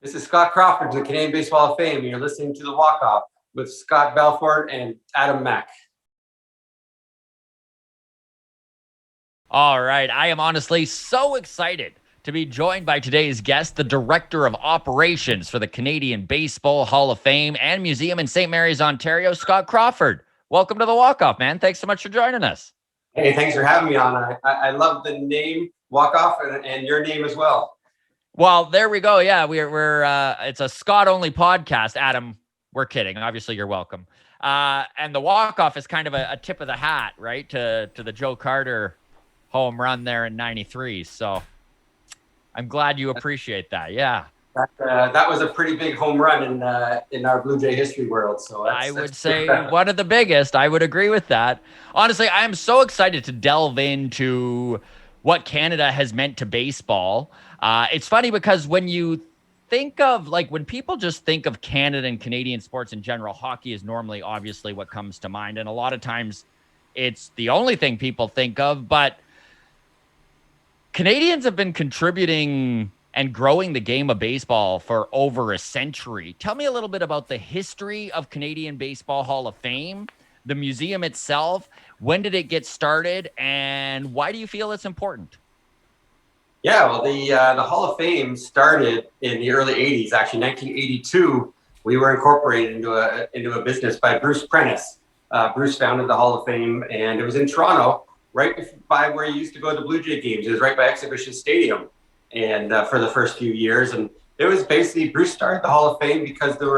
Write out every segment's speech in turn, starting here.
This is Scott Crawford, the Canadian Baseball Hall of Fame. You're listening to The Walk-Off with Scott Belford and Adam Mack. All right. I am honestly so excited to be joined by today's guest, the Director of Operations for the Canadian Baseball Hall of Fame and Museum in St. Mary's, Ontario, Scott Crawford. Welcome to The Walk-Off, man. Thanks so much for joining us. Hey, thanks for having me on. I love the name Walk-Off and your name as well. Well, there we go. Yeah, we're it's a Scott only podcast. Adam, we're kidding. Obviously, you're welcome. And the walk-off is kind of a tip of the hat, right, to the Joe Carter home run there in '93. So I'm glad you appreciate that. Yeah. That was a pretty big home run in our Blue Jay history world. So I would say one of the biggest. I would agree with that. Honestly, I am so excited to delve into what Canada has meant to baseball. It's funny because when you think of, like, when people just think of Canada and Canadian sports in general, hockey is normally obviously what comes to mind. And a lot of times it's the only thing people think of. But Canadians have been contributing and growing the game of baseball for over a century. Tell me a little bit about the history of Canadian Baseball Hall of Fame, the museum itself. When did it get started, and why do you feel it's important? Yeah, well, the Hall of Fame started in the early '80s. Actually, 1982, we were incorporated into a business by Bruce Prentice. Bruce founded the Hall of Fame, and it was in Toronto, right by where you used to go to Blue Jay games. It was right by Exhibition Stadium, and for the first few years. And it was basically Bruce started the Hall of Fame because there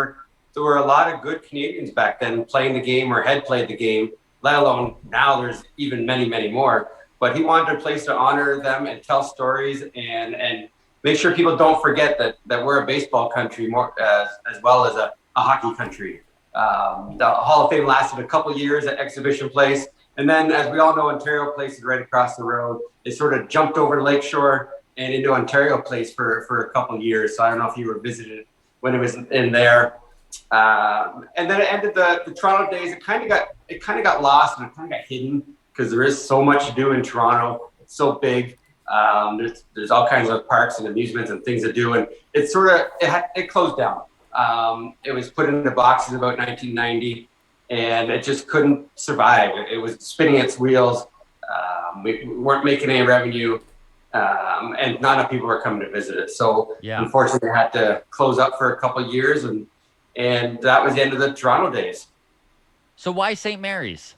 were a lot of good Canadians back then playing the game or had played the game, let alone now there's even many, many more. But he wanted a place to honor them and tell stories and make sure people don't forget that we're a baseball country more as well as a hockey country. The Hall of Fame lasted a couple years at Exhibition Place. And then, as we all know, Ontario Place is right across the road. It sort of jumped over to Lakeshore and into Ontario Place for a couple of years. So I don't know if you were visited when it was in there. And then it ended the Toronto days. It kind of got lost and it kind of got hidden because there is so much to do in Toronto. It's so big. There's all kinds of parks and amusements and things to do, and it closed down. It was put into boxes about 1990, and it just couldn't survive. It was spinning its wheels. We weren't making any revenue, and not enough people were coming to visit it. So Unfortunately, I had to close up for a couple of years, and that was the end of the Toronto days. So why St. Mary's?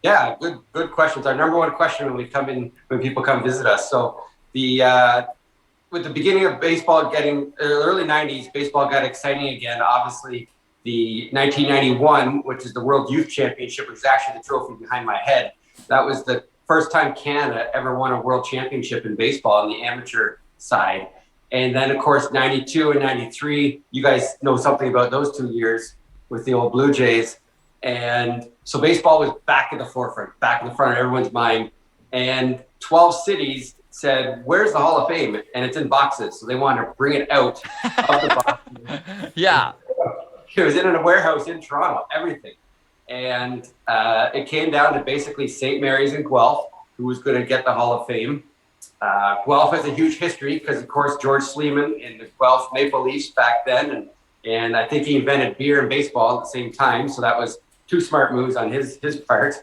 Yeah, good questions. Our number one question when people come visit us. So with the beginning of baseball getting early 90s, baseball got exciting again. Obviously, the 1991, which is the World Youth Championship, which is actually the trophy behind my head. That was the first time Canada ever won a world championship in baseball on the amateur side. And then, of course, 92 and 93, you guys know something about those 2 years with the old Blue Jays. And so baseball was back at the forefront, back in the front of everyone's mind. And 12 cities said, "Where's the Hall of Fame?" And it's in boxes. So they wanted to bring it out of the boxes. Yeah. It was in a warehouse in Toronto, everything. And it came down to basically St. Mary's and Guelph, who was going to get the Hall of Fame. Guelph has a huge history because, of course, George Sleeman in the Guelph Maple Leafs back then. And I think he invented beer and baseball at the same time. So that was two smart moves on his part,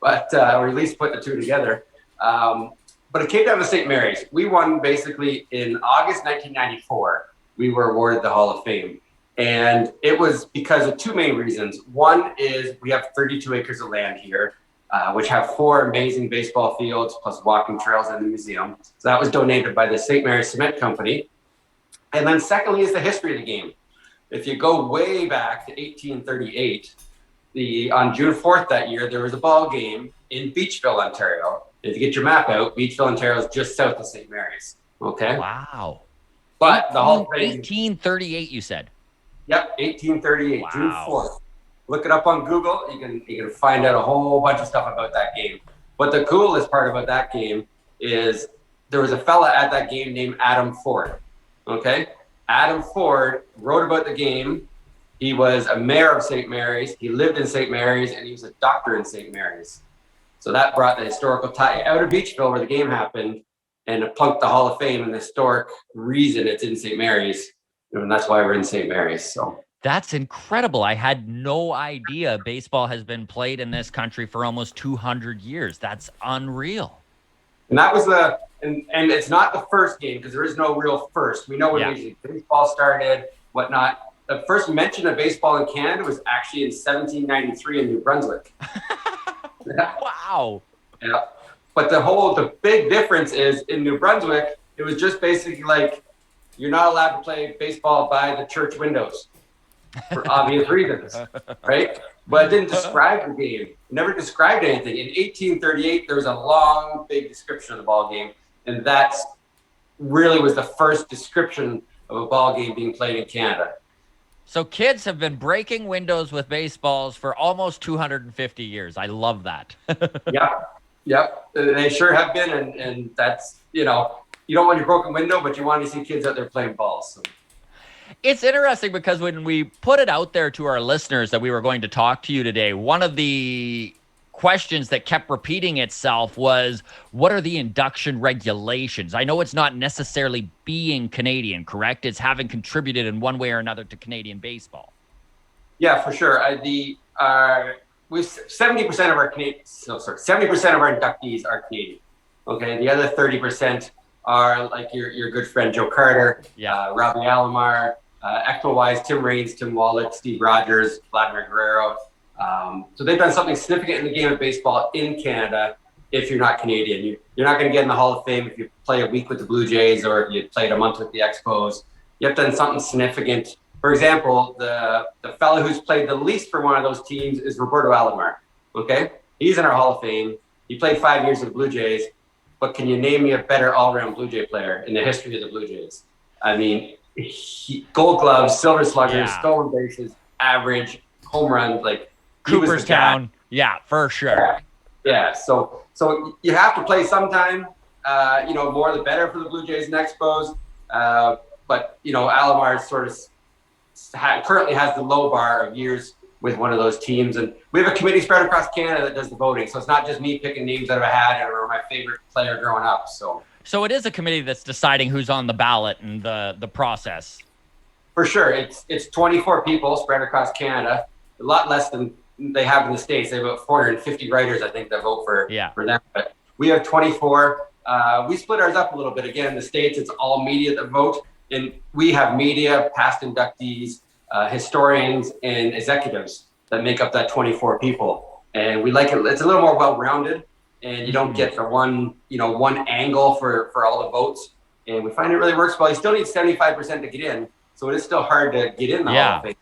but or at least put the two together. But it came down to St. Mary's. We won basically in August 1994. We were awarded the Hall of Fame. And it was because of two main reasons. One is we have 32 acres of land here, which have 4 amazing baseball fields plus walking trails in the museum. So that was donated by the St. Mary's Cement Company. And then secondly is the history of the game. If you go way back to 1838, on June 4th that year, there was a ball game in Beachville, Ontario. If you get your map out, Beachville, Ontario is just south of St. Mary's. Okay. Wow. But the whole thing. 1838, you said. Yep, 1838, wow. June 4th. Look it up on Google. You can find out a whole bunch of stuff about that game. But the coolest part about that game is there was a fella at that game named Adam Ford. Okay. Adam Ford wrote about the game. He was a mayor of St. Mary's. He lived in St. Mary's, and he was a doctor in St. Mary's. So that brought the historical tie out of Beachville where the game happened, and it plunked the Hall of Fame and the historic reason it's in St. Mary's And that's why we're in St. Mary's. So That's incredible. I had no idea baseball has been played in this country for almost 200 years. That's unreal. and that was and it's not the first game because there is no real first. We know when Major League Baseball started, whatnot. The first mention of baseball in Canada was actually in 1793 in New Brunswick. Wow. Yeah. But the big difference is in New Brunswick, it was just basically like you're not allowed to play baseball by the church windows for obvious reasons, right? But it didn't describe the game. It never described anything. In 1838, there was a long, big description of the ball game, and that's really was the first description of a ball game being played in Canada. So kids have been breaking windows with baseballs for almost 250 years. I love that. Yep. They sure have been, and that's, you don't want your broken window, but you want to see kids out there playing balls. So. It's interesting because when we put it out there to our listeners that we were going to talk to you today, one of the questions that kept repeating itself was, what are the induction regulations? I know it's not necessarily being Canadian, correct? It's having contributed in one way or another to Canadian baseball. Yeah, for sure. 70% of our 70% of our inductees are Canadian. Okay, the other 30% are like your good friend Joe Carter, Robbie Alomar, Expo-wise, Tim Raines, Tim Wallach, Steve Rogers, Vladimir Guerrero. So they've done something significant in the game of baseball in Canada. If you're not Canadian, you're not going to get in the Hall of Fame if you play a week with the Blue Jays or if you played a month with the Expos. You have done something significant. For example, the fellow who's played the least for one of those teams is Roberto Alomar. Okay, he's in our Hall of Fame. He played 5 years with the Blue Jays. But can you name me a better all-around Blue Jay player in the history of the Blue Jays? I mean, Gold Gloves, Silver Sluggers, stolen bases, average, home runs, like Cooperstown. Yeah, for sure. Yeah. So you have to play sometime. More the better for the Blue Jays and Expos. But Alomar sort of currently has the low bar of years with one of those teams, and we have a committee spread across Canada that does the voting. So it's not just me picking names out of a hat or my favorite player growing up. So it is a committee that's deciding who's on the ballot and the process. For sure, it's 24 people spread across Canada, a lot less than they have in the States. They have about 450 writers, I think, that vote for them. But we have 24. We split ours up a little bit. Again, in the States, it's all media that vote, and we have media, past inductees, historians, and executives that make up that 24 people. And we like it. It's a little more well-rounded, and you don't get the one angle for all the votes. And we find it really works well. You still need 75% to get in, so it is still hard to get in the Hall of Fame.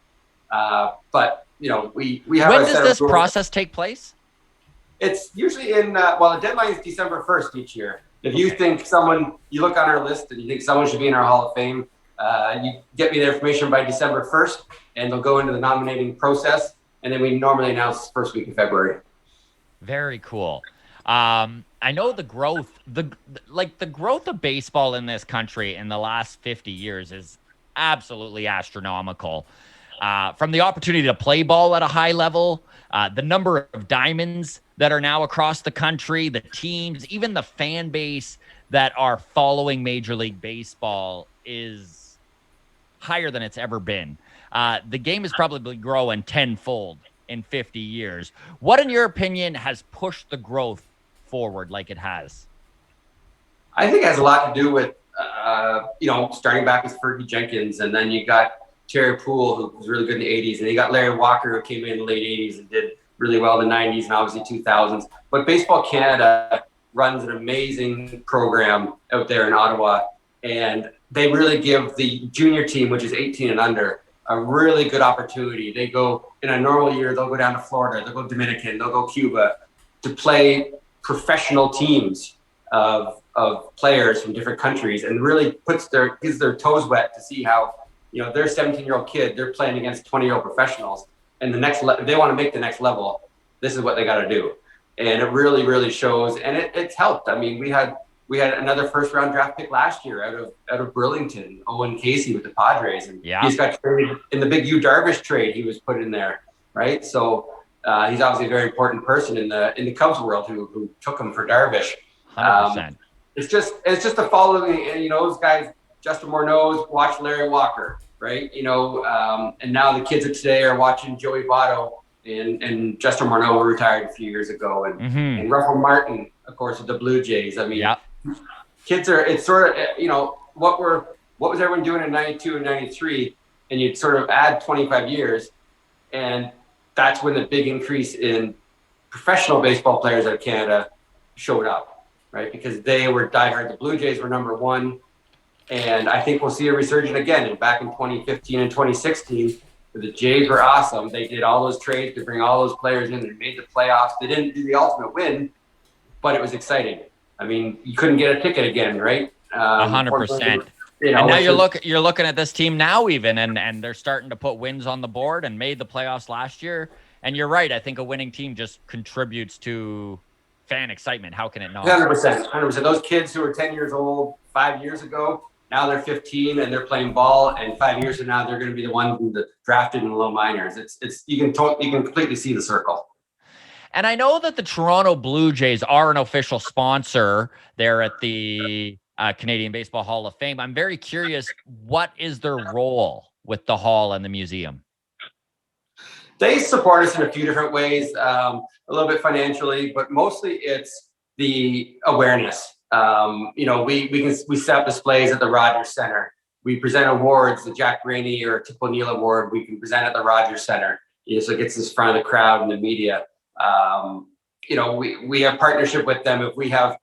But we have. When does this process take place? It's usually the deadline is December 1st each year. If you think you look on our list and you think someone should be in our Hall of Fame, you get me the information by December 1st, and they'll go into the nominating process, and then we normally announce first week of February. Very cool. I know the growth of baseball in this country in the last 50 years is absolutely astronomical. From the opportunity to play ball at a high level, the number of diamonds that are now across the country, the teams, even the fan base that are following Major League Baseball is higher than it's ever been. The game is probably growing tenfold in 50 years. What, in your opinion, has pushed the growth forward like it has? I think it has a lot to do with, starting back with Fergie Jenkins, and then you got Terry Poole, who was really good in the 80s, and you got Larry Walker, who came in the late 80s and did really well in the 90s and obviously 2000s. But Baseball Canada runs an amazing program out there in Ottawa, and they really give the junior team, which is 18 and under, a really good opportunity. They go, in a normal year, they'll go down to Florida, they'll go Dominican, they'll go Cuba to play professional teams of players from different countries, and really gives their toes wet to see how, they're a 17-year-old kid, they're playing against 20-year-old professionals, and if they want to make the next level, this is what they got to do. And it really, really shows, and it's helped. I mean, we had another first-round draft pick last year out of Burlington, Owen Casey with the Padres, and he's got traded in the big Yu Darvish trade. He was put in there, right? So he's obviously a very important person in the Cubs world who took him for Darvish. 100%. It's just the following, and those guys. Justin Moore knows. Watch Larry Walker. right? And now the kids of today are watching Joey Votto and Justin Morneau, who retired a few years ago, and Russell Martin, of course, with the Blue Jays. I mean, kids are, it's sort of, what was everyone doing in 92 and 93? And you'd sort of add 25 years, and that's when the big increase in professional baseball players out of Canada showed up, right? Because they were diehard. The Blue Jays were number one. And I think we'll see a resurgence again. And back in 2015 and 2016, the Jays were awesome. They did all those trades to bring all those players in. They made the playoffs. They didn't do the ultimate win, but it was exciting. I mean, you couldn't get a ticket again, right? 100%. And now you're looking at this team now even, and they're starting to put wins on the board and made the playoffs last year. And you're right. I think a winning team just contributes to fan excitement. How can it not? 100%. Those kids who were 10 years old 5 years ago, now they're 15 and they're playing ball. And 5 years from now, they're going to be the ones who drafted in the low minors. You can completely see the circle. And I know that the Toronto Blue Jays are an official sponsor there at the Canadian Baseball Hall of Fame. I'm very curious, what is their role with the hall and the museum? They support us in a few different ways, a little bit financially, but mostly it's the awareness. We set up displays at the Rogers Center. We present awards, the Jack Rainey or Tip O'Neill Award, we can present at the Rogers Center. So it gets us in front of the crowd and the media. We have partnership with them. If we have,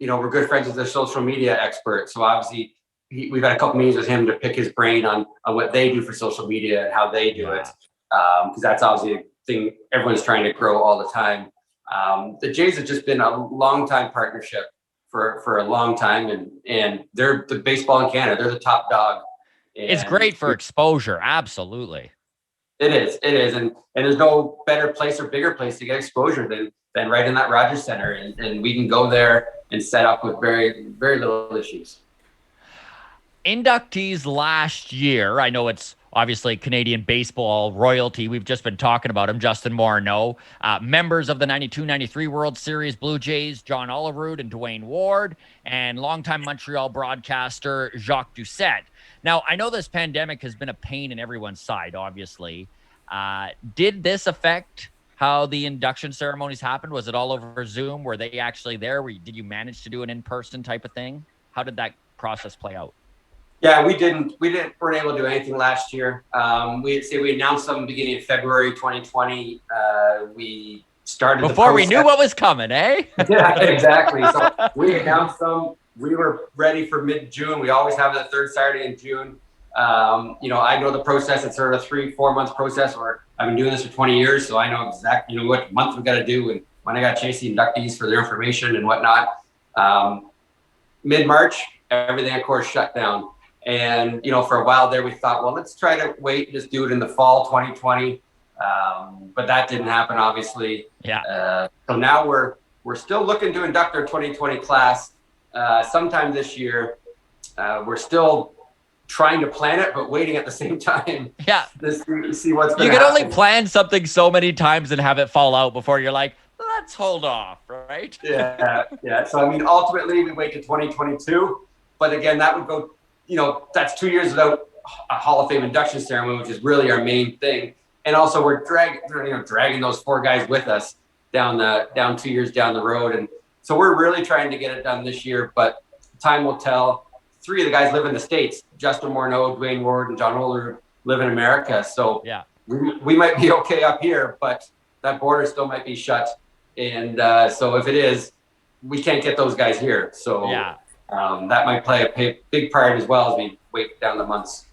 we're good friends with their social media expert. So obviously we've had a couple meetings with him to pick his brain on what they do for social media and how they do it. Because that's obviously a thing everyone's trying to grow all the time. The Jays have just been a long time partnership for a long time, and they're the baseball in Canada. They're the top dog. It's great for exposure. Absolutely. It is. And there's no better place or bigger place to get exposure than right in that Rogers Center. And we can go there and set up with very, very little issues. Inductees last year, I know it's obviously Canadian baseball royalty. We've just been talking about him, Justin Morneau. Members of the 92-93 World Series Blue Jays, John Olerud and Dwayne Ward, and longtime Montreal broadcaster Jacques Doucette. Now, I know this pandemic has been a pain in everyone's side, obviously. Did this affect how the induction ceremonies happened? Was it all over Zoom? Were they actually there? Did you manage to do an in-person type of thing? How did that process play out? Yeah, we weren't able to do anything last year. We announced them beginning of February 2020. We started before we knew what was coming, eh? Yeah, exactly. So we announced them. We were ready for mid-June. We always have the third Saturday in June. I know the process. It's sort of a 3-4 month process where I've been doing this for 20 years. So I know exactly, what month we got to do and when I got to chase the inductees for their information and whatnot. Mid-March, everything, of course, shut down. And, for a while there, we thought, well, let's try to wait and just do it in the fall 2020. But that didn't happen, obviously. Yeah. So now we're still looking to induct our 2020 class sometime this year. We're still trying to plan it, but waiting at the same time. Yeah. To see what's going to happen. You can only plan something so many times and have it fall out before you're like, let's hold off, right? Yeah. So, ultimately, we wait to 2022. But again, that would go, that's 2 years without a Hall of Fame induction ceremony, which is really our main thing. And also we're dragging those 4 guys with us down 2 years down the road. And so we're really trying to get it done this year, but time will tell. 3 of the guys live in the States. Justin Morneau, Dwayne Ward, and John Olerud live in America. So yeah, we might be okay up here, but that border still might be shut. And so if it is, we can't get those guys here. So yeah. That might play a big part as well as we wait down the months.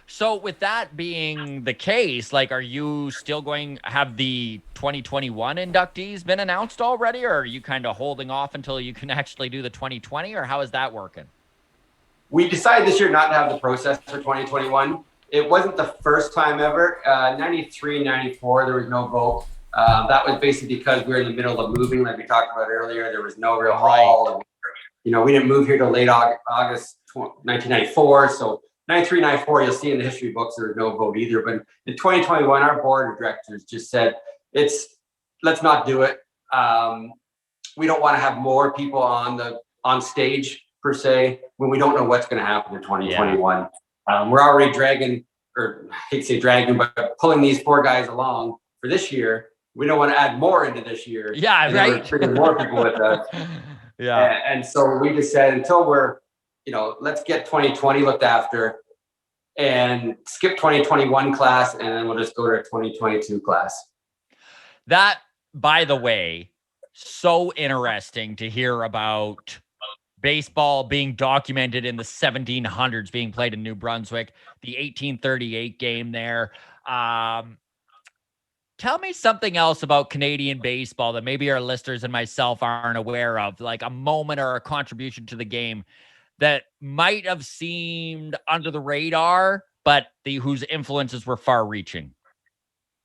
So with that being the case, are you still have the 2021 inductees been announced already, or are you kind of holding off until you can actually do the 2020, or how is that working? We decided this year not to have the process for 2021. It wasn't the first time ever. 93, 94, there was no vote. That was basically because we were in the middle of moving, like we talked about earlier. There was no real hall. And, we didn't move here till late August 1994. So 93, 94, you'll see in the history books there was no vote either. But in 2021, our board of directors just said, let's not do it. We don't want to have more people on stage per se when we don't know what's going to happen in 2021. We're already dragging, or I hate to say dragging, but pulling these 4 guys along for this year. We don't want to add more into this year. Yeah, and right. We're bringing more people with us. Yeah. And so we just said, until we're, let's get 2020 looked after and skip 2021 class, and then we'll just go to a 2022 class. That, by the way, so interesting to hear about baseball being documented in the 1700s, being played in New Brunswick, the 1838 game there. Tell me something else about Canadian baseball that maybe our listeners and myself aren't aware of, like a moment or a contribution to the game that might have seemed under the radar, but whose influences were far-reaching.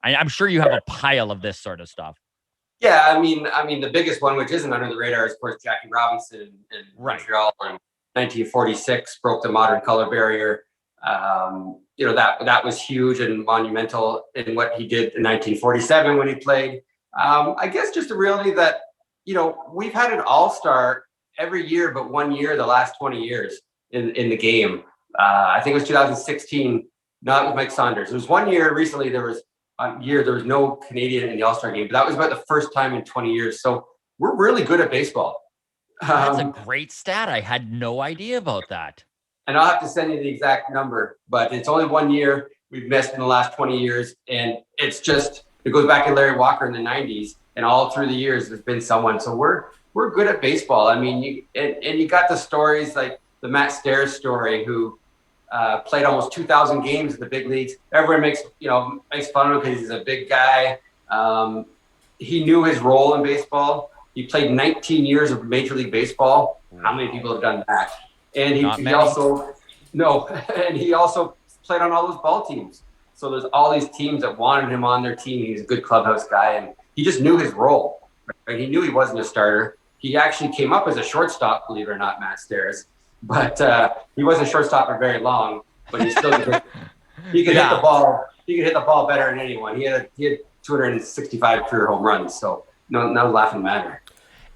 I'm sure you have a pile of this sort of stuff. Yeah, I mean, the biggest one, which isn't under the radar, is of course Jackie Robinson in Montreal in 1946, broke the modern color barrier. That was huge and monumental in what he did in 1947 when he played. I guess just the reality that we've had an all-star every year but 1 year the last 20 years in the game. I think it was 2016, not with Mike Saunders. There was 1 year recently. There was no Canadian in the All-Star game, but that was about the first time in 20 years. So we're really good at baseball. That's a great stat. I had no idea about that. And I'll have to send you the exact number, but it's only 1 year we've missed in the last 20 years. And it goes back to Larry Walker in the 90s, and all through the years there's been someone. So we're good at baseball. I mean, you got the stories like the Matt Stairs story, who played almost 2,000 games in the big leagues. Everyone makes fun of him because he's a big guy. He knew his role in baseball. He played 19 years of Major League Baseball. How many people have done that? And he also played on all those ball teams. So there's all these teams that wanted him on their team. He's a good clubhouse guy, and he just knew his role. Right? He knew he wasn't a starter. He actually came up as a shortstop, believe it or not, Matt Stairs. But he wasn't a shortstop for very long. But he still could hit the ball. He could hit the ball better than anyone. He had 265 career home runs. So no laughing matter.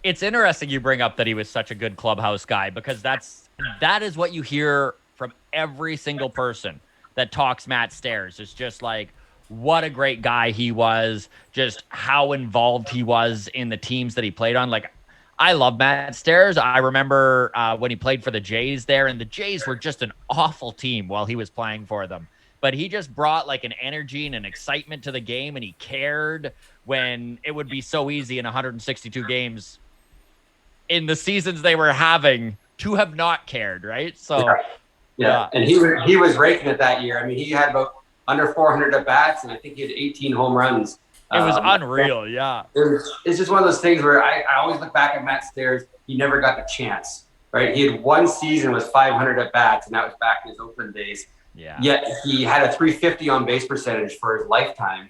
It's interesting you bring up that he was such a good clubhouse guy, because that is what you hear from every single person that talks Matt Stairs. It's just like, what a great guy he was, just how involved he was in the teams that he played on. Like, I love Matt Stairs. I remember when he played for the Jays there, and the Jays were just an awful team while he was playing for them. But he just brought like an energy and an excitement to the game, and he cared when it would be so easy in 162 games in the seasons they were having to have not cared, right? So, yeah. And he was raking it that year. I mean, he had about under 400 at bats, and I think he had 18 home runs. It was unreal, yeah. It's just one of those things where I always look back at Matt Stairs. He never got the chance, right? He had one season with 500 at bats, and that was back in his Oakland days. Yeah. Yet he had a 350 on base percentage for his lifetime,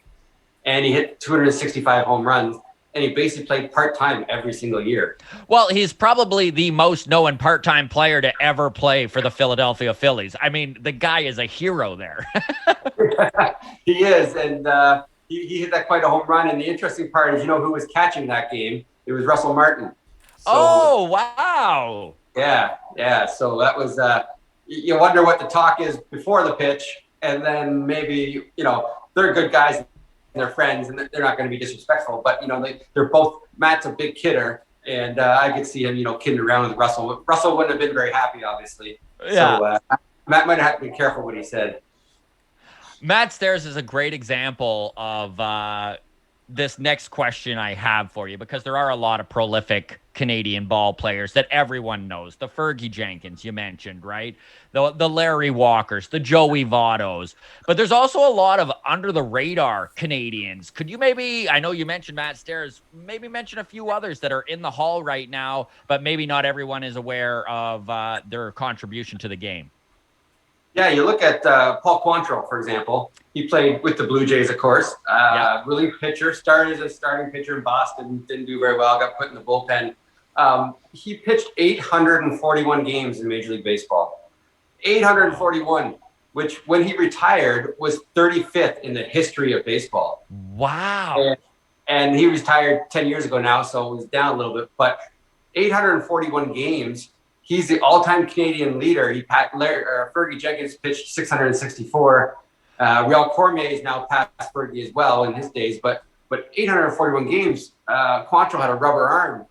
and he hit 265 home runs. And he basically played part-time every single year. Well, he's probably the most known part-time player to ever play for the Philadelphia Phillies. I mean, the guy is a hero there. He is, and he hit that quite a home run. And the interesting part is, who was catching that game? It was Russell Martin. So, oh, wow. Yeah. So that was, you wonder what the talk is before the pitch. And then maybe, they're good guys. They're friends, and they're not going to be disrespectful. But they're both. Matt's a big kidder, and I could see him, kidding around with Russell. Russell wouldn't have been very happy, obviously. Yeah. So Matt might have to be careful what he said. Matt Stairs is a great example of this next question I have for you, because there are a lot of prolific Canadian ball players that everyone knows. The Fergie Jenkins you mentioned, right? The Larry Walkers, the Joey Vottos. But there's also a lot of under-the-radar Canadians. Could you maybe, I know you mentioned Matt Stairs, maybe mention a few others that are in the hall right now, but maybe not everyone is aware of their contribution to the game? Yeah, you look at Paul Quantro, for example. He played with the Blue Jays, of course. Relief pitcher, started as a starting pitcher in Boston, didn't do very well, got put in the bullpen. He pitched 841 games in Major League Baseball. 841, which when he retired was 35th in the history of baseball. Wow. And he retired 10 years ago now, so it was down a little bit. But 841 games, he's the all-time Canadian leader. Fergie Jenkins pitched 664. Real Cormier is now past Fergie as well in his days, but 841 games. Quantro had a rubber arm,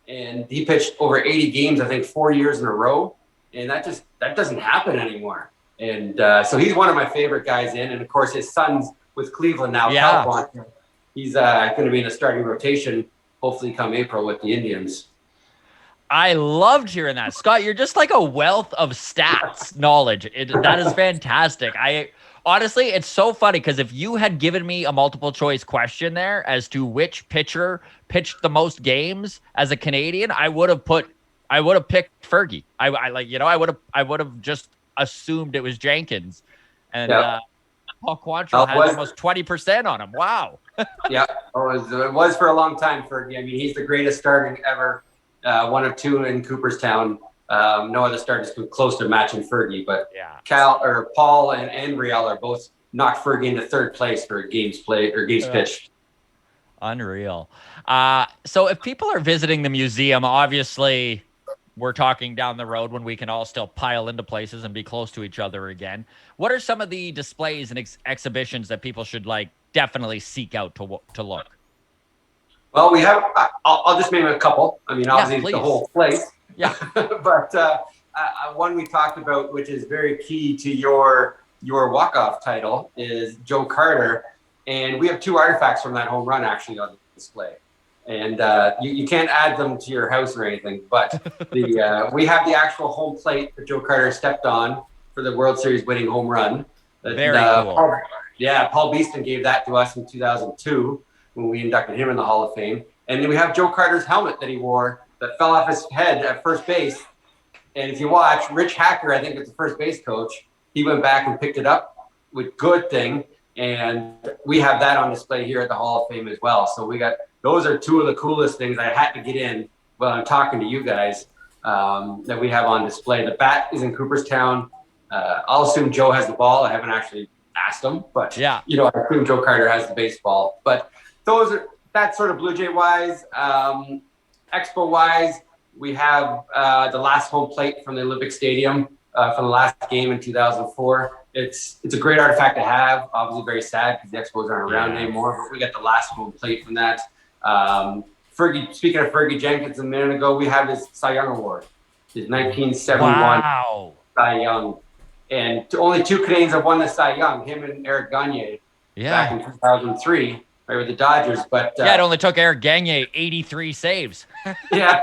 and he pitched over 80 games, I think 4 years in a row, and that doesn't happen anymore. And so he's one of my favorite guys in, and of course his son's with Cleveland now. Yeah. Quantro. He's going to be in a starting rotation, hopefully come April with the Indians. I loved hearing that. Scott, you're just like a wealth of stats knowledge. That is fantastic. Honestly, it's so funny because if you had given me a multiple choice question there as to which pitcher pitched the most games as a Canadian, I would have picked Fergie. I would have just assumed it was Jenkins. And Paul Quantro had almost 20% on him. Wow. Yeah, it was for a long time, Fergie. I mean, he's the greatest starting ever. One of two in Cooperstown. No other starters come close to matching Fergie, but Paul and Real are both knocked Fergie into third place for games played or games pitched. Unreal. So if people are visiting the museum, obviously we're talking down the road when we can all still pile into places and be close to each other again. What are some of the displays and exhibitions that people should definitely seek out to look? Well, we have. I'll just name a couple. I mean, obviously the whole place. Yeah. But one we talked about, which is very key to your walk-off title, is Joe Carter, and we have two artifacts from that home run actually on display. And you can't add them to your house or anything, but we have the actual home plate that Joe Carter stepped on for the World Series winning home run. Very cool. Paul Beeston gave that to us in 2002 when we inducted him in the Hall of Fame. And then we have Joe Carter's helmet that he wore that fell off his head at first base. And if you watch, Rich Hacker, I think it's the first base coach, he went back and picked it up with good thing. And we have that on display here at the Hall of Fame as well. So those are two of the coolest things I had to get in while I'm talking to you guys that we have on display. The bat is in Cooperstown. I'll assume Joe has the ball. I haven't actually asked him, but I assume Joe Carter has the baseball. But that's sort of Blue Jay wise. Expo wise, we have the last home plate from the Olympic Stadium from the last game in 2004. It's a great artifact to have. Obviously very sad because the Expos aren't around anymore, but we got the last home plate from that. Speaking of Fergie Jenkins a minute ago, we have his Cy Young Award, his 1971 Cy Young. And only two Canadians have won the Cy Young, him and Eric Gagne back in 2003, right, with the Dodgers. But it only took Eric Gagne 83 saves. No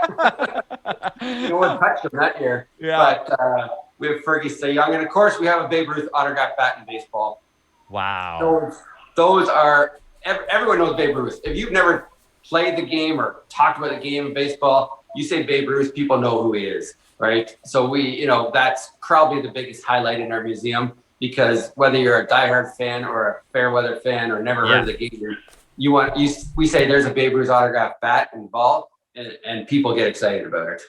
one touched him that year. Yeah. But we have Fergie Cy Young. And, of course, we have a Babe Ruth autographed bat in baseball. Wow. Those are – everyone knows Babe Ruth. If you've never played the game or talked about the game of baseball, you say Babe Ruth, people know who he is, right? So that's probably the biggest highlight in our museum because whether you're a diehard fan or a fair weather fan or never heard of the game, we say there's a Babe Ruth autographed bat involved, and people get excited about it.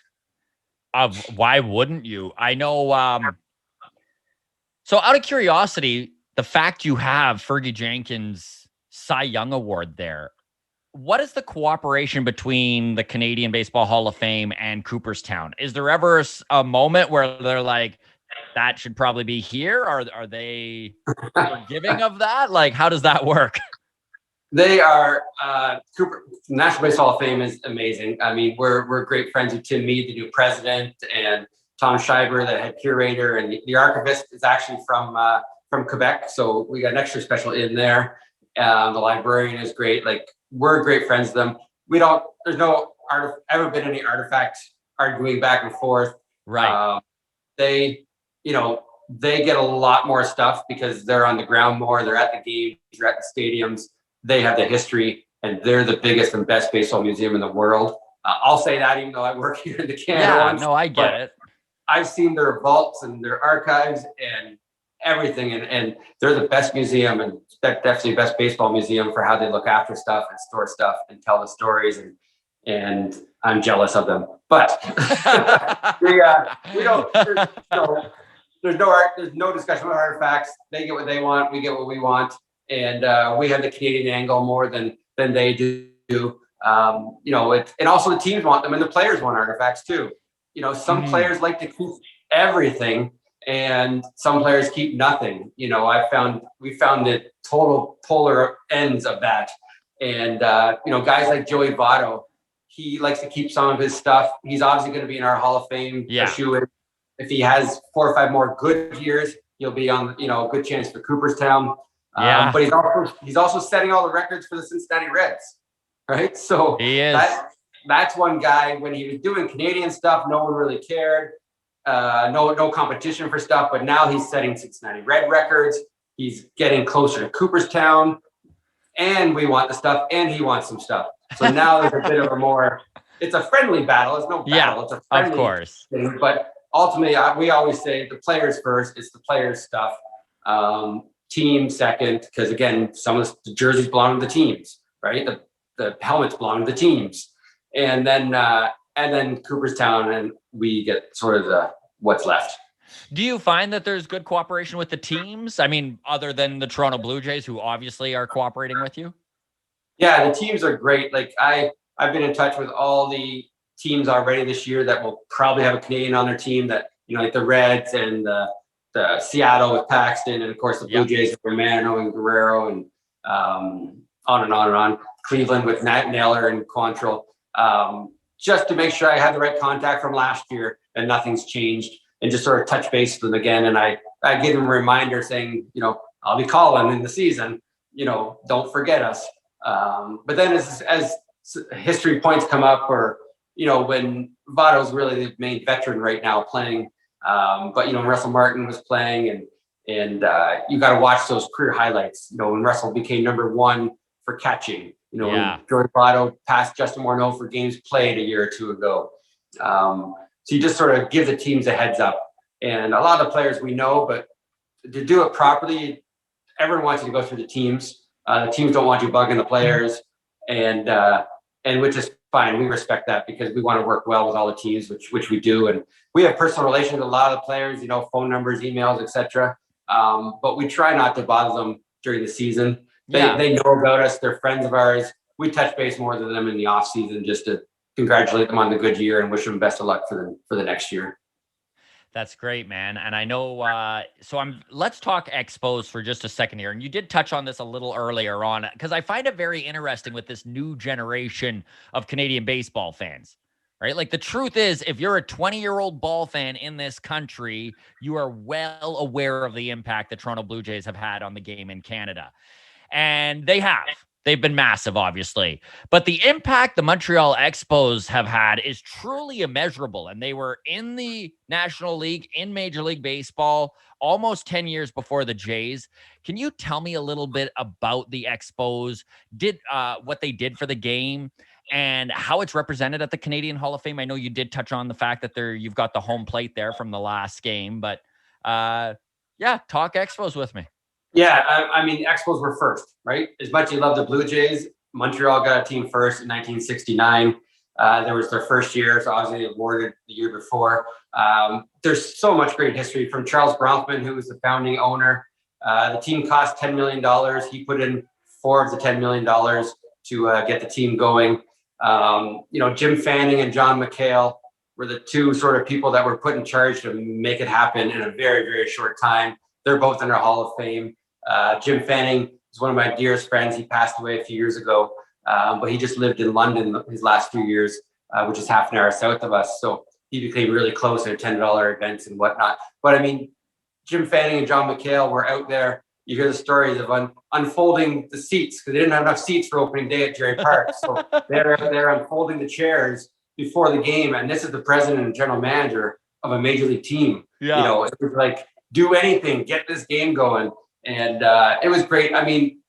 Why wouldn't you? I know. So out of curiosity, the fact you have Fergie Jenkins Cy Young Award there, what is the cooperation between the Canadian Baseball Hall of Fame and Cooperstown? Is there ever a moment where they're like, that should probably be here? Are they forgiving of that? Like, how does that work? They are National Baseball Hall of Fame is amazing. I mean, we're great friends with Tim Mead, the new president, and Tom Schreiber, the head curator, and the archivist is actually from Quebec. So we got an extra special in there. The librarian is great. Like, we're great friends with them. There's ever been any artifact arguing back and forth. Right. They get a lot more stuff because they're on the ground more. They're at the games, they're at the stadiums. They have the history, and they're the biggest and best baseball museum in the world. I'll say that even though I work here in the Canada one. No, I get it. I've seen their vaults and their archives and everything, and they're the best museum, and definitely best baseball museum for how they look after stuff and store stuff and tell the stories, and I'm jealous of them. But we don't. There's no discussion about artifacts. They get what they want. We get what we want. And we have the Canadian angle more than they do. And also the teams want them, and the players want artifacts too. some players like to keep everything and some players keep nothing. We found the total polar ends of that. And, guys like Joey Votto, he likes to keep some of his stuff. He's obviously going to be in our Hall of Fame. Yeah. If he has 4 or 5 more good years, he'll be on, a good chance for Cooperstown. Yeah. But he's also setting all the records for the Cincinnati Reds, right? So He is. That's one guy. When he was doing Canadian stuff, no one really cared. No competition for stuff. But now he's setting Cincinnati Red records. He's getting closer to Cooperstown, and we want the stuff, and he wants some stuff. So now there's a bit of it's a friendly battle. It's no battle. It's a friendly of course thing. But ultimately, we always say the players first. It's the players' stuff. Team second, because again, some of the jerseys belong to the teams, right? The helmets belong to the teams, and then Cooperstown, and we get sort of what's left. Do you find that there's good cooperation with the teams? I mean, other than the Toronto Blue Jays, who obviously are cooperating with you? Yeah, the teams are great. Like I've been in touch with all the teams already this year that will probably have a Canadian on their team. That like the Reds and the Seattle with Paxton, and of course the Blue Jays with Romano and Guerrero, and on and on and on. Cleveland with Naylor and Quantro. Just to make sure I had the right contact from last year and nothing's changed, and just sort of touch base with them again. And I give them a reminder saying, I'll be calling in the season, don't forget us. But then as history points come up, or, when Votto's really the main veteran right now playing, but, when Russell Martin was playing, and you got to watch those career highlights, when Russell became number 1 for catching, Joey Votto passed Justin Morneau for games played a year or 2 ago. So you just sort of give the teams a heads up, and a lot of the players we know, but to do it properly, everyone wants you to go through the teams. The teams don't want you bugging the players, and which is fine. We respect that because we want to work well with all the teams, which we do, and we have personal relations with a lot of the players, phone numbers, emails, etc. But we try not to bother them during the season. They know about us. They're friends of ours. We touch base more than them in the off season just to congratulate them on the good year and wish them best of luck for the next year. That's great, man. And I know, let's talk Expos for just a second here. And you did touch on this a little earlier on, because I find it very interesting with this new generation of Canadian baseball fans, right? Like, the truth is, if you're a 20-year-old ball fan in this country, you are well aware of the impact the Toronto Blue Jays have had on the game in Canada. And they have. They've been massive, obviously. But the impact the Montreal Expos have had is truly immeasurable. And they were in the National League, in Major League Baseball, almost 10 years before the Jays. Can you tell me a little bit about the Expos, what they did for the game, and how it's represented at the Canadian Hall of Fame? I know you did touch on the fact that you've got the home plate there from the last game. But, talk Expos with me. Yeah, I mean, Expos were first, right? As much as you love the Blue Jays, Montreal got a team first in 1969. There was their first year, so obviously awarded the year before. There's so much great history from Charles Bronfman, who was the founding owner. The team cost $10 million. He put in 4 of the $10 million to get the team going. Jim Fanning and John McHale were the two sort of people that were put in charge to make it happen in a very, very short time. They're both in our Hall of Fame. Jim Fanning is one of my dearest friends. He passed away a few years ago, but he just lived in London his last few years, which is half an hour south of us. So he became really close and attended all our events and whatnot. But I mean, Jim Fanning and John McHale were out there. You hear the stories of unfolding the seats because they didn't have enough seats for opening day at Jerry Park. So they're out there unfolding the chairs before the game. And this is the president and general manager of a major league team. Yeah. It was like, do anything, get this game going. And it was great. I mean,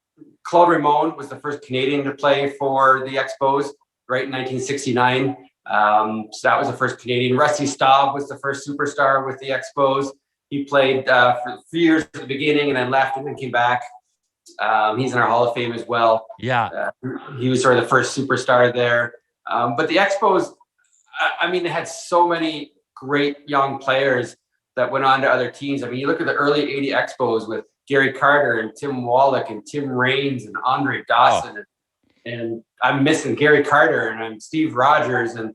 Claude Raymond was the first Canadian to play for the Expos, right, in 1969. So that was the first Canadian. Rusty Staub was the first superstar with the Expos. He played for 3 years at the beginning and then left and then came back. He's in our Hall of Fame as well. Yeah. He was sort of the first superstar there. But the Expos, I mean, they had so many great young players that went on to other teams. I mean, you look at the early 80 Expos with Gary Carter and Tim Wallach and Tim Raines and Andre Dawson. And I'm missing Gary Carter and I'm Steve Rogers. And,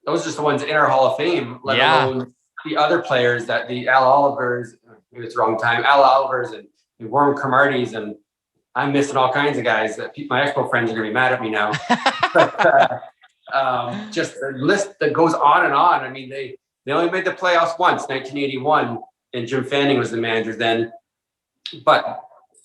those are just the ones in our Hall of Fame, let alone the other players that the Al Olivers, maybe it's the wrong time, Al Olivers and Warren Cromarties, and I'm missing all kinds of guys that my Expo friends are going to be mad at me now. But just a list that goes on and on. I mean, they only made the playoffs once, 1981, and Jim Fanning was the manager then. But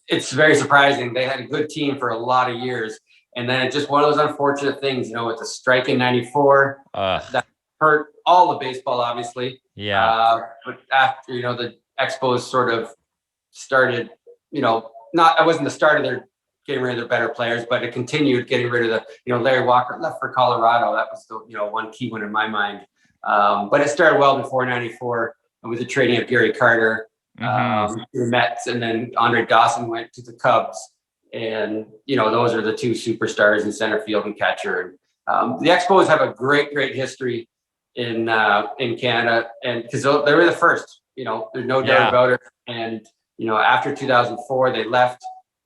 it's very surprising. They had a good team for a lot of years. And then it's just one of those unfortunate things, with the strike in 94 that hurt all of baseball, obviously. Yeah. But after, the Expos sort of started, it wasn't the start of their getting rid of their better players, but it continued getting rid of the, Larry Walker left for Colorado. That was the, one key one in my mind. But it started well before 94 with the trading of Gary Carter, to the Mets, and then Andre Dawson went to the Cubs. And, those are the two superstars in center field and catcher. The Expos have a great, great history in Canada, and because they were the first, there's no doubt about it. And, after 2004, they left.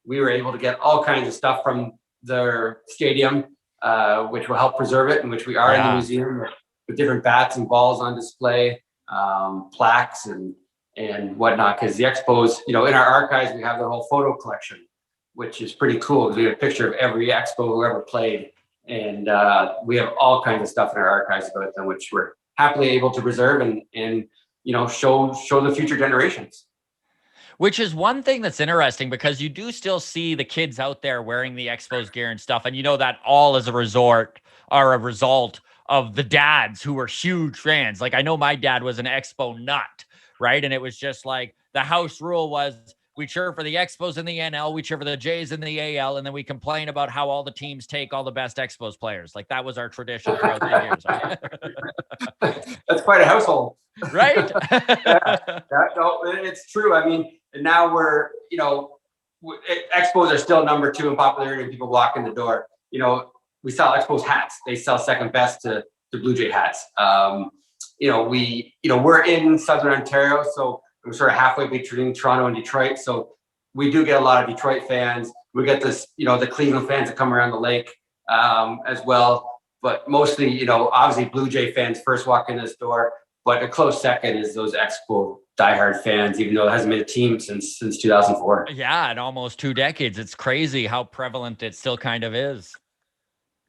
We were able to get all kinds of stuff from their stadium, which will help preserve it, and which we are in the museum with different bats and balls on display, plaques and whatnot. Because the Expos, in our archives, we have the whole photo collection, which is pretty cool because we have a picture of every Expo who ever played. And we have all kinds of stuff in our archives about them, which we're happily able to preserve and show the future generations. Which is one thing that's interesting, because you do still see the kids out there wearing the Expos gear and stuff. And that all is a result of the dads who were huge fans. Like, I know my dad was an Expo nut, right? And it was just like the house rule was we cheer for the Expos in the NL, we cheer for the Jays in the AL, and then we complain about how all the teams take all the best Expos players. Like, that was our tradition throughout the years. That's quite a household. Right? No, it's true. I mean, and now we're, Expos are still number 2 in popularity when people walk in the door. We sell Expos hats. They sell second best to Blue Jay hats. We're in Southern Ontario, so we're sort of halfway between Toronto and Detroit. So we do get a lot of Detroit fans. We get this, the Cleveland fans that come around the lake as well. But mostly, obviously Blue Jay fans first walk in this door. But a close second is those Expo diehard fans, even though it hasn't been a team since 2004. Yeah, in almost 2 decades. It's crazy how prevalent it still kind of is.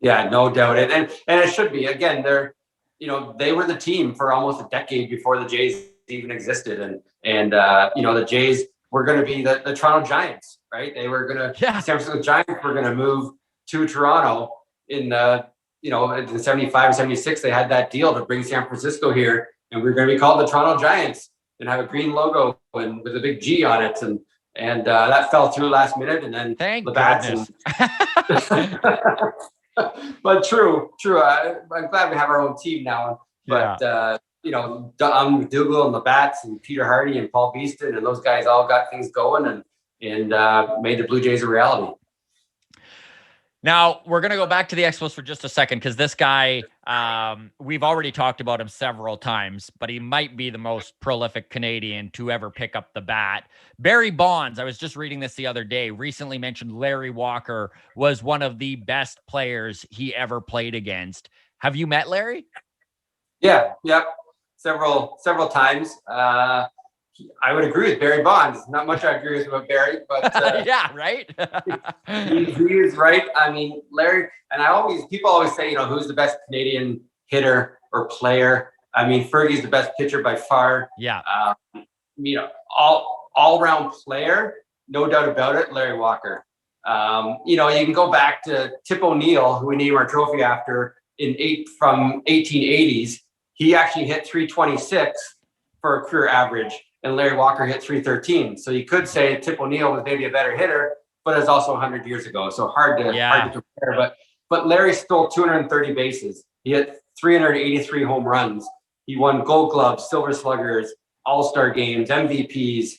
Yeah, no doubt. And it should be. Again, they were the team for almost a decade before the Jays even existed. And the Jays were going to be the Toronto Giants, right? They were going to, San Francisco Giants were going to move to Toronto in in 75 or 76. They had that deal to bring San Francisco here, and we were going to be called the Toronto Giants and have a green logo and with a big G on it. And that fell through last minute. And then thank goodness. But true. I'm glad we have our own team now. But, Don McDougall and the Bats and Peter Hardy and Paul Beeston and those guys all got things going and made the Blue Jays a reality. Now, we're going to go back to the Expos for just a second, because this guy, we've already talked about him several times, but he might be the most prolific Canadian to ever pick up the bat. Barry Bonds, I was just reading this the other day, recently mentioned Larry Walker was one of the best players he ever played against. Have you met Larry? Yeah. Yep. Several times. I would agree with Barry Bonds. Not much I agree with about Barry, but yeah, right. he is right. I mean, Larry, and people always say, who's the best Canadian hitter or player? I mean, Fergie's the best pitcher by far. Yeah. All round player, no doubt about it. Larry Walker. You can go back to Tip O'Neill, who we named our trophy after from 1880s. He actually hit 326 for a career average, and Larry Walker hit 313. So you could say Tip O'Neill was maybe a better hitter, but it's also 100 years ago, so hard to compare. But Larry stole 230 bases. He hit 383 home runs. He won Gold Gloves, Silver Sluggers, All-Star games, MVPs.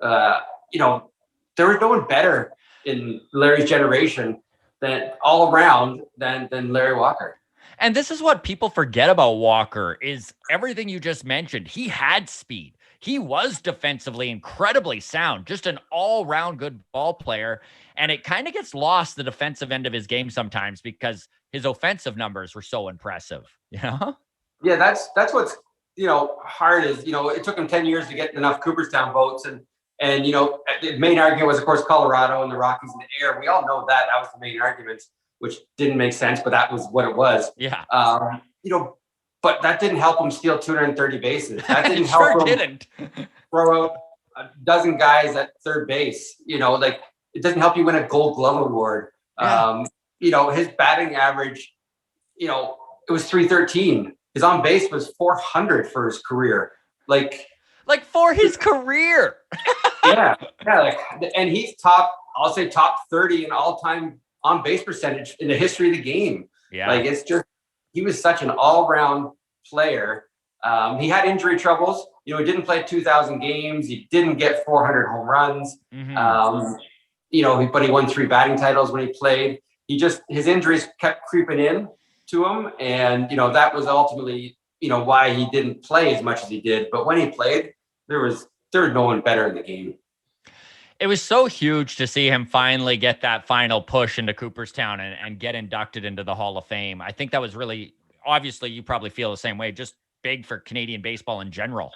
There was no one better in Larry's generation than Larry Walker. And this is what people forget about Walker is everything you just mentioned. He had speed. He was defensively incredibly sound, just an all-round good ball player. And it kind of gets lost, the defensive end of his game sometimes, because his offensive numbers were so impressive. Yeah, that's what's hard is it took him 10 years to get enough Cooperstown votes, and the main argument was of course Colorado and the Rockies in the air. We all know that was the main argument, which didn't make sense, but that was what it was. Yeah. But that didn't help him steal 230 bases. That didn't sure help him didn't. throw out a dozen guys at third base. Like it doesn't help you win a Gold Glove award. Yeah. His batting average, it was 313. His on base was 400 for his career. Like for his career. yeah. And he's I'll say top 30 in all-time on base percentage in the history of the game. Yeah. Like it's just, he was such an all-round player. He had injury troubles. He didn't play 2,000 games. He didn't get 400 home runs. Mm-hmm. But he won 3 batting titles when he played. His injuries kept creeping in to him. And, that was ultimately, why he didn't play as much as he did. But when he played, there was no one better in the game. It was so huge to see him finally get that final push into Cooperstown and get inducted into the Hall of Fame. I think that was really, obviously, you probably feel the same way, just big for Canadian baseball in general.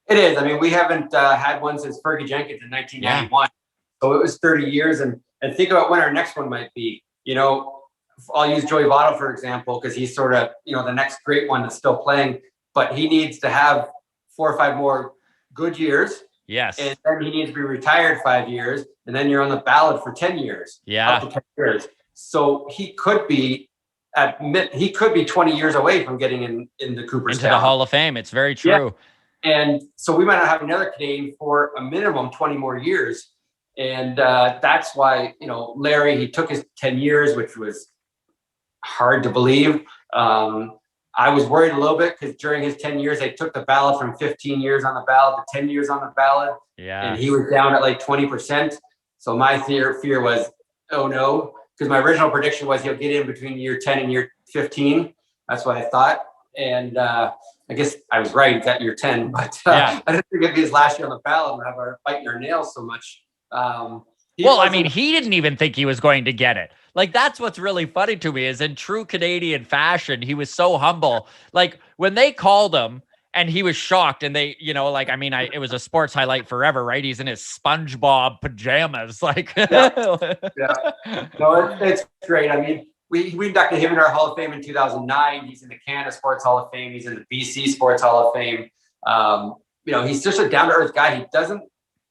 It is. I mean, we haven't had one since Fergie Jenkins in 1991. Yeah. So it was 30 years. And think about when our next one might be. I'll use Joey Votto, for example, because he's sort of, the next great one that's still playing. But he needs to have 4 or 5 more good years. Yes. And then he needs to be retired 5 years. And then you're on the ballot for 10 years. Yeah. Up to 10 years. So he could be 20 years away from getting in the Cooperstown. Into the Hall of Fame. It's very true. Yeah. And so we might not have another Canadian for a minimum 20 more years. And that's why, Larry, he took his 10 years, which was hard to believe. I was worried a little bit because during his 10 years, they took the ballot from 15 years on the ballot to 10 years on the ballot. Yeah. And he was down at like 20%. So my fear was, oh no, because my original prediction was he'll get in between year 10 and year 15. That's what I thought. And I guess I was right at year 10, but I didn't think it'd be his last year on the ballot and have our biting our nails so much. He didn't even think he was going to get it. Like, that's what's really funny to me is in true Canadian fashion, he was so humble. Like when they called him and he was shocked and they, it was a sports highlight forever, right? He's in his SpongeBob pajamas. Like, yeah. No, it's great. I mean, we inducted him in our Hall of Fame in 2009. He's in the Canada Sports Hall of Fame. He's in the BC Sports Hall of Fame. He's just a down-to-earth guy.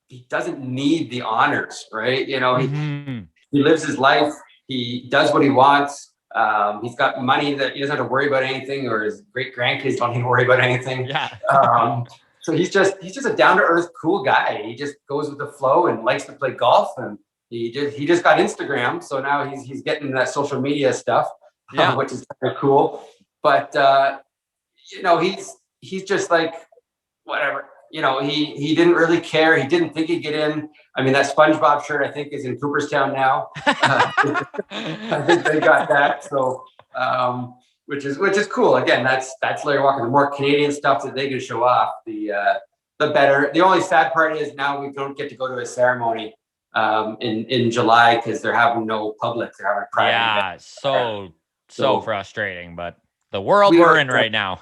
He doesn't need the honors, right? He lives his life. He does what he wants. He's got money that he doesn't have to worry about anything, or his great grandkids don't even worry about anything. Yeah. So he's just a down-to-earth, cool guy. He just goes with the flow and likes to play golf. And he just got Instagram, so now he's getting that social media stuff, which is kind of cool. But he's just like whatever. He didn't really care. He didn't think he'd get in. I mean, that SpongeBob shirt, I think, is in Cooperstown now. I think they got that. So, which is cool. Again, that's Larry Walker. The more Canadian stuff that they can show off, the better. The only sad part is now we don't get to go to a ceremony in July because they're having no public. They're having private. Yeah, so frustrating, but the world we're in right now.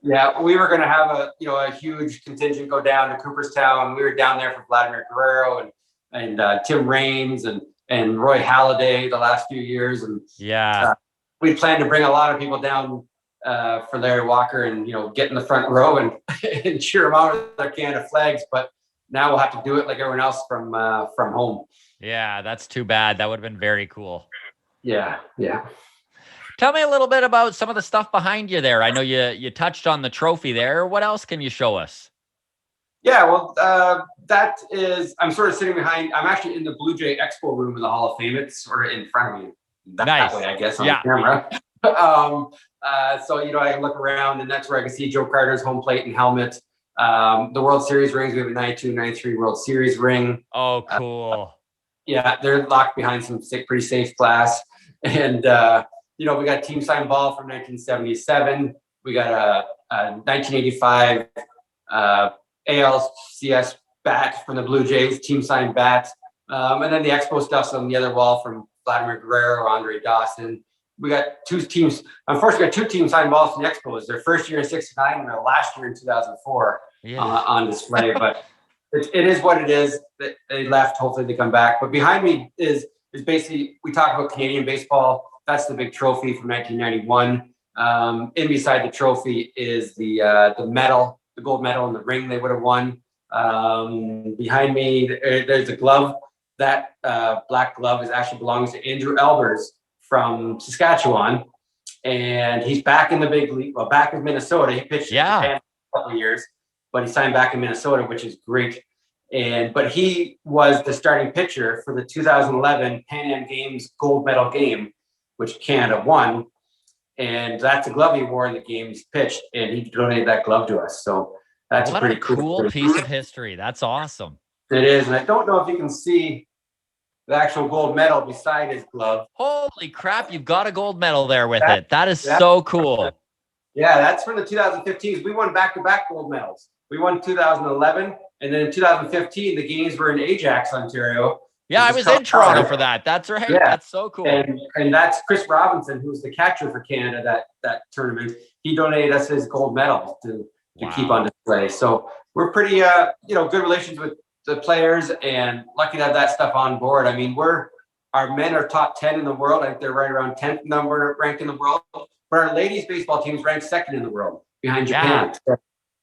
Yeah, we were going to have a huge contingent go down to Cooperstown. We were down there for Vladimir Guerrero and Tim Raines and Roy Halladay the last few years. And we planned to bring a lot of people down for Larry Walker and get in the front row and cheer him out with their Canada flags. But now we'll have to do it like everyone else from home. Yeah, that's too bad. That would have been very cool. Yeah. Tell me a little bit about some of the stuff behind you there. I know you touched on the trophy there. What else can you show us? Yeah, well, that is, I'm sort of sitting behind, I'm actually in the Blue Jay Expo room in the Hall of Fame. It's sort of in front of me that way, I guess, on the camera. So, I can look around and that's where I can see Joe Carter's home plate and helmet. The World Series rings, we have a 92, 93 World Series ring. Oh, cool. They're locked behind some pretty safe glass. And, we got team signed ball from 1977. We got a 1985 ALCS bat from the Blue Jays, team signed bat. And then the Expo stuff's on the other wall from Vladimir Guerrero, Andre Dawson. we got two teams. Unfortunately, we got two teams signed balls from the Expos. Their first year in '69 and their last year in 2004 on display. But it is what it is. They left. Hopefully, they come back. But behind me is basically, we talk about Canadian baseball. That's the big trophy from 1991. In beside the trophy is the medal, the gold medal and the ring they would have won. Behind me, there's a glove. That black glove actually belongs to Andrew Albers from Saskatchewan, and he's back in the big league. Well, back in Minnesota. He pitched in Japan for a couple of years, but he signed back in Minnesota, which is great. But he was the starting pitcher for the 2011 Pan Am Games gold medal game, which Canada won. And that's a glove he wore in the game he's pitched, and he donated that glove to us. So that's what a pretty cool piece of history. That's awesome. It is. And I don't know if you can see the actual gold medal beside his glove. Holy crap, you've got a gold medal there with it. That is so cool. Yeah, that's from the 2015s. We won back-to-back gold medals. We won 2011, and then in 2015, the games were in Ajax, Ontario. Yeah, I was in Toronto for that. That's right. Yeah. That's so cool. And that's Chris Robinson, who's the catcher for Canada that tournament. He donated us his gold medal to keep on display. So we're pretty, good relations with the players, and lucky to have that stuff on board. I mean, our men are top 10 in the world. I think they're right around 10th number ranked in the world. But our ladies baseball team's ranked second in the world behind Japan. Yeah. So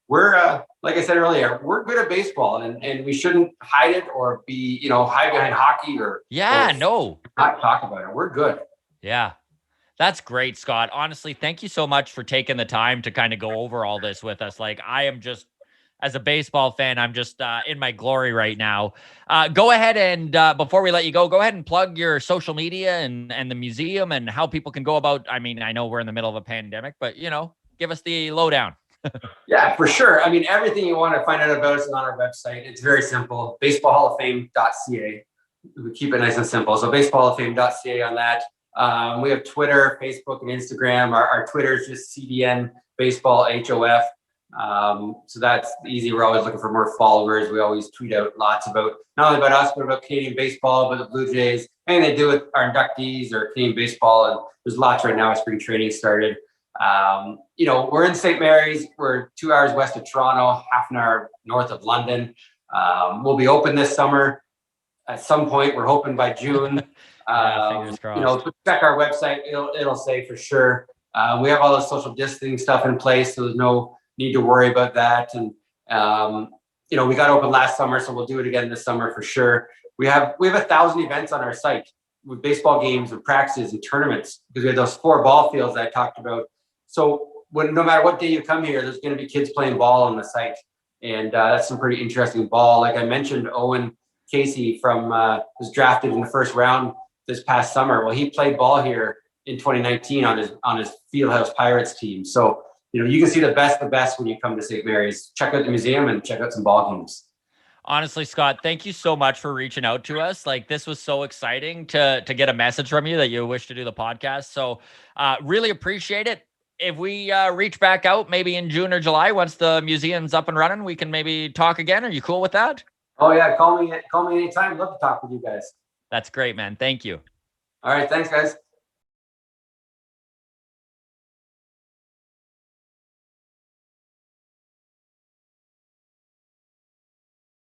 we're, like I said earlier, we're good at baseball, and we shouldn't hide it or be, hide behind hockey or not talk about it. We're good. Yeah. That's great, Scott. Honestly, thank you so much for taking the time to kind of go over all this with us. Like, I am just, as a baseball fan, I'm just in my glory right now. Go ahead and before we let you go ahead and plug your social media and the museum and how people can go about. I mean, I know we're in the middle of a pandemic, but give us the lowdown. Yeah, for sure. I mean, everything you want to find out about us is on our website. It's very simple. baseballhalloffame.ca. We keep it nice and simple. So baseballhalloffame.ca on that. We have Twitter, Facebook, and Instagram. Our Twitter is just CDN Baseball HOF. So that's easy. We're always looking for more followers. We always tweet out lots about not only about us, but about Canadian baseball, but the Blue Jays, anything they do with our inductees or Canadian baseball. And there's lots right now as spring training started. We're in St. Mary's. We're 2 hours west of Toronto, half an hour north of London. We'll be open this summer at some point. We're hoping by June. Fingers crossed. Check our website. It'll say for sure. We have all the social distancing stuff in place, so there's no need to worry about that. And we got open last summer, so we'll do it again this summer for sure. We have 1,000 events on our site with baseball games and practices and tournaments, because we have those 4 ball fields that I talked about. So no matter what day you come here, there's going to be kids playing ball on the site, and that's some pretty interesting ball. Like I mentioned, Owen Casey was drafted in the first round this past summer. Well, he played ball here in 2019 on his Fieldhouse Pirates team. So you can see the best when you come to St. Mary's. Check out the museum and check out some ball games. Honestly, Scott, thank you so much for reaching out to us. Like, this was so exciting to get a message from you that you wish to do the podcast. So really appreciate it. If we reach back out maybe in June or July, once the museum's up and running, we can maybe talk again. Are you cool with that? Oh yeah. Call me anytime. Love to talk with you guys. That's great, man. Thank you. All right. Thanks, guys.